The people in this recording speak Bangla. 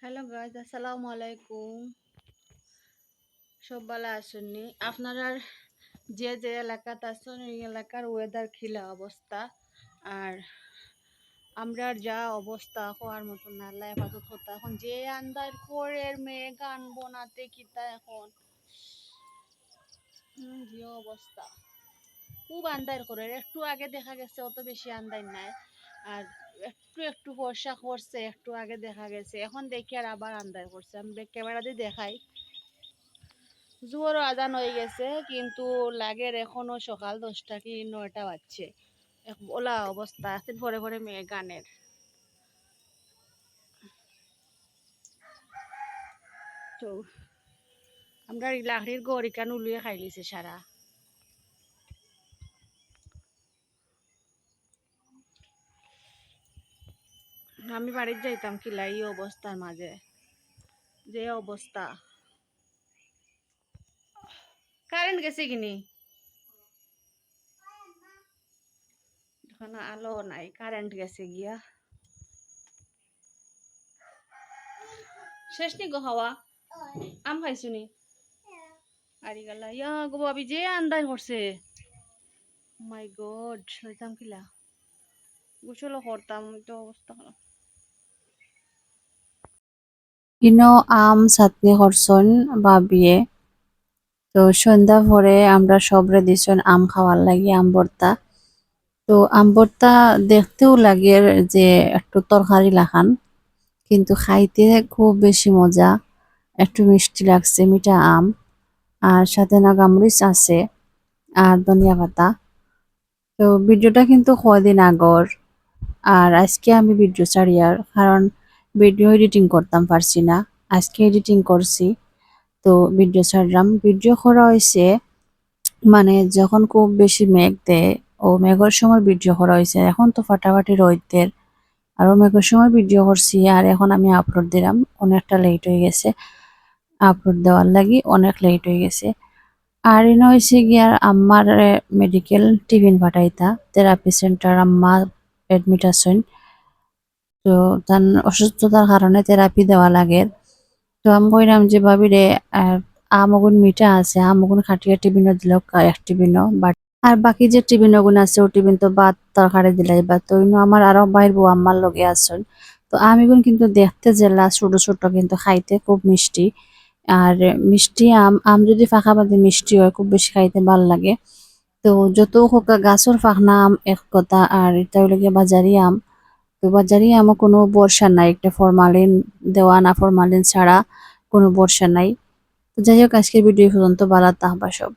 হ্যালো গাইজ, আসসালামু আলাইকুম। সব ভালো আসেননি? আপনারা যে যে এলাকাতে আছেন এই এলাকার ওয়েদার খিলা অবস্থা। আর আমরা যা অবস্থা হওয়ার মতন না, আল্লাহ হেফাজত হতা। এখন যে আন্দার পরের মেয়ে গান বোনাতে কিতা এখন যে অবস্থা, খুব আন্দার করে। একটু আগে দেখা গেছে অত বেশি আন্দার নাই, আর একটু একটু বর্ষা করছে, একটু আগে দেখা গেছে, এখন দেখি আর আবার আন্দার করছে। আমি ক্যামেরা দিয়ে দেখাই, জোরও আজান হয়ে গেছে, কিন্তু লাগের এখনো সকাল 10টা কি 9টা বাজছে। ওলা অবস্থা আছে, ভরে ভরে মেয়ে গানের। তো আমরা লাকড়ির গড়িকান উলিয়ে খাই লিছে সারা। আমি বাড়ির যাইতাম কিলা এই অবস্থার মাঝে, যে অবস্থা। কারেন্ট গেছে কিনি, এখন আলো নাই, কারেন্ট গেছে গিয়া। শেষ নি গো হাওয়া, আম খাইছুনি আরি গালা ইয়া গো ভাবি, যে আন্দাজ করছে। মাই গড, হইতাম কিলা, গোসলও করতাম, তো অবস্থা খারাপ। ইনো আম চাটনি করছন বাবিয়ে। তো সন্ধ্যা পরে আমরা সবরে দিছন আম খাওয়ার লাগি আম ভর্তা। তো আম ভর্তা দেখতেও লাগে যে একটু তরকারি লাখান, কিন্তু খাইতে খুব বেশি মজা। একটু মিষ্টি লাগছে, মিঠা আম, আর সাথে নাগামরিচ আছে, আর ধনিয়া পাতা। তো ভিডিওটা কিন্তু কয়দিন আগর, আর আজকে আমি ভিডিও ছাড়িয়ার কারণ ভিডিও এডিটিং করতাম পারছি না, আজকে এডিটিং করছি। তো ভিডিও ছাড়লাম, ভিডিও করা হয়েছে মানে যখন খুব বেশি মেঘ দেয় ও মেঘের সময় ভিডিও করা হয়েছে। এখন তো ফাটাফাটি রোদের, আরো মেঘের সময় ভিডিও করছি, আর এখন আমি আপলোড দিলাম, অনেকটা লেট হয়ে গেছে। আপলোড দেওয়ার লাগি অনেক লেট হয়ে গেছে। আর এনে হয়েছে গিয়ার আম্মার মেডিকেল টিফিন পাঠাইতা, থেরাপি সেন্টার আম্মা এডমিট আছেন। তো তার অসুস্থতার কারণে থেরাপি দেওয়া লাগে। তো আমি কইলাম যে ভাবি রে, আমগুন মিঠা আছে, আমগুন খাটিয়া টিফিনও দিল, এক টিফিনও বাট, আর বাকি যে টিফিন গুণ আছে ও টিফিন তো ভাত তরকারি দিলাই বা। তো ইনো আমার আরো বাইর বউ আম্মার লগে আসছেন। তো আমিগুন কিন্তু দেখতে জেলা ছোট ছোট, কিন্তু খাইতে খুব মিষ্টি। আর মিষ্টি আম, আম যদি ফাঁকাবাদি মিষ্টি হয় খুব বেশি খাইতে ভাল লাগে। তো যত হোক গাছের ফাঁকনা আম এক কথা, আর এটা হইলে গিয়ে বাজারি আম। তো বাজারি আমও কোনো বর্ষা নাই, একটা ফরমালিন দেওয়া না ফরমালিন ছাড়া কোনো বর্ষা নাই। তো যাই হোক, আজকের ভিডিও পর্যন্ত, ভালো থাকবা সব।